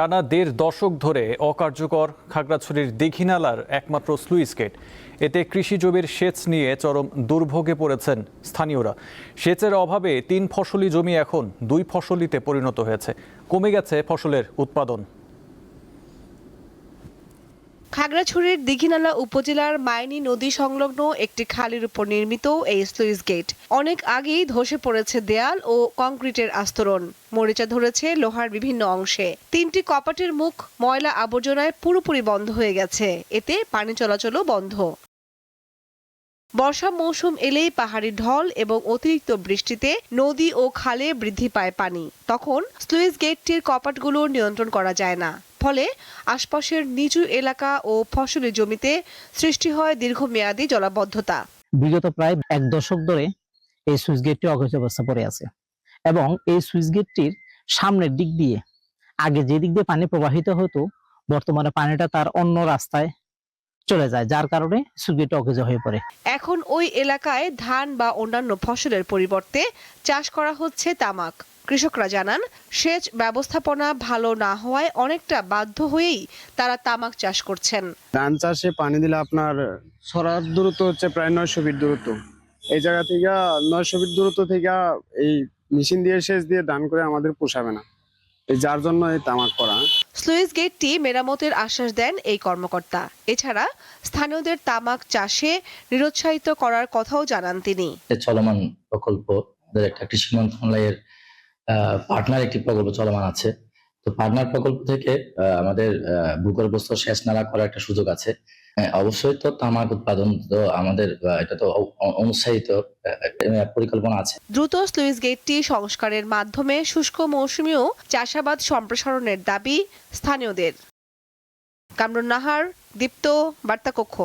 টানা ১.৫ দশক ধরে অকার্যকর খাগড়াছড়ির দীঘিনালার একমাত্র স্লুইস গেট। এতে কৃষি জমির সেচ নিয়ে চরম দুর্ভোগে পড়েছেন স্থানীয়রা। সেচের অভাবে ৩ ফসলি জমি এখন ২ ফসলিতে পরিণত হয়েছে। কমে গেছে ফসলের উৎপাদন। খাগড়াছড়ির দীঘিনালা উপজেলার মাইনী নদী সংলগ্ন একটি খালের উপর নির্মিত এই স্লুইস গেট অনেক আগেই ধসে পড়েছে দেয়াল ও কংক্রিটের আস্তরণ। মরিচা ধরেছে লোহার বিভিন্ন অংশে। ৩টি কপাটের মুখ ময়লা আবর্জনায় পুরোপুরি বন্ধ হয়ে গেছে। এতে পানি চলাচলও বন্ধ। বর্ষা মৌসুম এলেই পাহাড়ি ঢল এবং অতিরিক্ত বৃষ্টিতে নদী ও খালে বৃদ্ধি পায় পানি। তখন স্লুইস গেটটির কপাটগুলো নিয়ন্ত্রণ করা যায় না। ফলে আশপাশের নিচু এলাকা ও ফসলি জমিতে সৃষ্টি হয় দীর্ঘমেয়াদী জলাবদ্ধতা। বিগত প্রায় ১ দশক ধরে এই সুইচ গেটটি অকেজ অবস্থা পড়ে আছে এবং এই সুইচ গেটটির সামনের দিক দিয়ে আগে যে দিক দিয়ে পানি প্রবাহিত হতো, বর্তমানে পানিটা তার অন্য রাস্তায় চলে যায়, যার কারণে সুইচ গেটটি অকেজ হয়ে পড়ে। এখন ওই এলাকায় ধান বা অন্যান্য ফসলের পরিবর্তে চাষ করা হচ্ছে তামাক। কৃষকরা জানান, সেচ ব্যবস্থাপনা ভালো না হওয়ায় অনেকটা বাধ্য হয়েই তারা তামাক চাষ করছেন। ধান চাষে পানি দিলে আপনার ছড়ার দূরত্ব হচ্ছে প্রায় ৯০০ ফিট দূরত্ব। এই জায়গা থেকে ৯০০ ফিট দূরত্ব থেকে এই মেশিন দিয়ে সেচ দিয়ে ধান করে আমাদের পোষাবে না, যার জন্য এই তামাক করা। স্লুইস গেটটি মেরামতের আশ্বাস দেন এই কর্মকর্তা। এছাড়া স্থানীয়দের তামাক চাষে নিরুৎসাহিত করার কথাও জানান তিনি। চলমান প্রকল্প, একটা কৃষি মন্ত্রণালয়ের পার্টনার একটি প্রকল্প চলমান আছে। তো পার্টনার প্রকল্প থেকে আমাদের ভূগর্ভস্থ সেচ নালা করার একটা সুযোগ আছে। অবশ্যই তো তামাক উৎপাদন তো আমাদের এটা তো অনুৎসাহিত পরিকল্পনা আছে। দ্রুত স্লুইস গেটটি সংস্কারের মাধ্যমে শুষ্ক মৌসুমেও চাষাবাদ সম্প্রসারণের দাবি স্থানীয়দের। কামরুন নাহার, দীপ্ত, বার্তা কক্ষ।